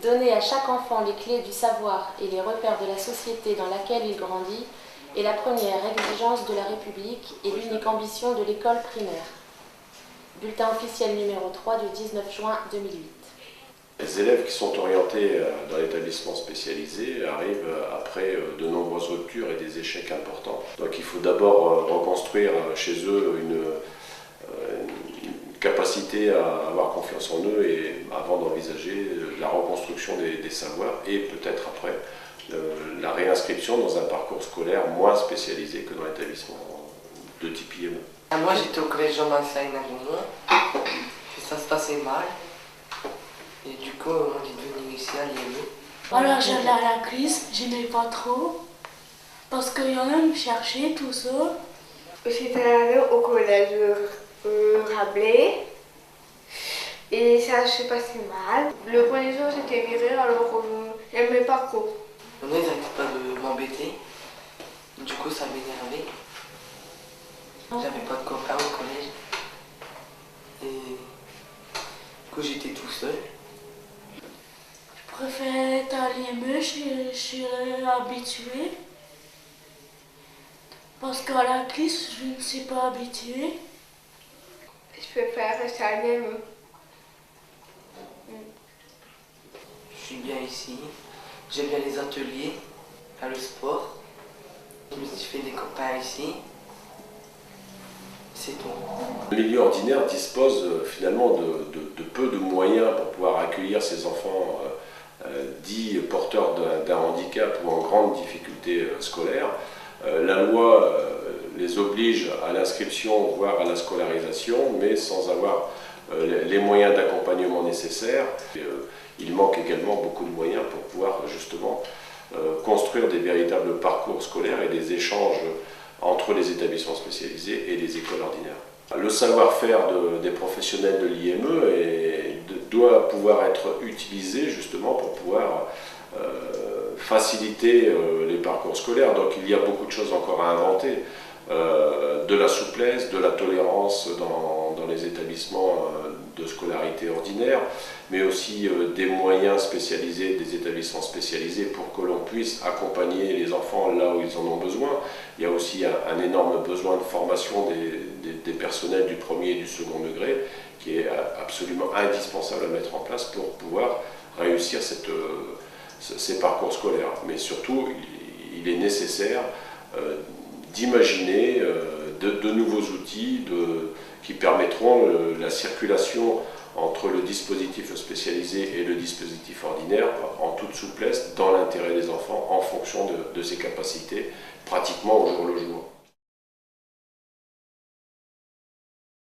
Donner à chaque enfant les clés du savoir et les repères de la société dans laquelle il grandit est la première exigence de la République et l'unique ambition de l'école primaire. Bulletin officiel numéro 3 du 19 juin 2008. Les élèves qui sont orientés dans l'établissement spécialisé arrivent après de nombreuses ruptures et des échecs importants. Donc il faut d'abord reconstruire chez eux une capacité à avoir confiance en eux et avant d'envisager la reconstruction des savoirs et peut-être après la réinscription dans un parcours scolaire moins spécialisé que dans l'établissement de type IME. Moi j'étais au collège Jean-Marcel Navignon, ça se passait mal et du coup on est devenu ici à l'IME. Alors j'allais à la classe, j'aimais pas trop parce qu'il y en a me chercher tout ça. J'étais allée au collège Rabelais et ça s'est passé mal. Le premier jour j'étais virée alors j'aimais pas trop. Ils n'arrêtaient pas de m'embêter, du coup ça m'énervait. J'avais pas de copains au collège et du coup j'étais tout seul. Je préfère être à l'IME, je suis habituée. Parce qu'à la classe, je ne suis pas habituée. Je préfère rester à l'IME. Je suis bien ici, j'aime bien les ateliers, le sport. Je me suis fait des copains ici. C'est tout. Le milieu ordinaire dispose finalement de peu de moyens pour pouvoir accueillir ces enfants dits porteurs d'un handicap ou en grande difficulté scolaire. La loi les oblige à l'inscription, voire à la scolarisation, mais sans avoir les moyens d'accompagnement nécessaires. Il manque également beaucoup de moyens pour pouvoir justement construire des véritables parcours scolaires et des échanges entre les établissements spécialisés et les écoles ordinaires. Le savoir-faire des professionnels de l'IME doit pouvoir être utilisé justement pour pouvoir faciliter les parcours scolaires. Donc il y a beaucoup de choses encore à inventer, de la souplesse, de la tolérance dans les établissements de scolarité ordinaire, mais aussi des moyens spécialisés, des établissements spécialisés pour que l'on puisse accompagner les enfants là où ils en ont besoin. Il y a aussi un énorme besoin de formation des personnels du premier et du second degré qui est absolument indispensable à mettre en place pour pouvoir réussir ces parcours scolaires. Mais surtout, il est nécessaire d'imaginer de nouveaux outils qui permettront la circulation entre le dispositif spécialisé et le dispositif ordinaire en toute souplesse, dans l'intérêt des enfants, en fonction de ses capacités, pratiquement au jour le jour.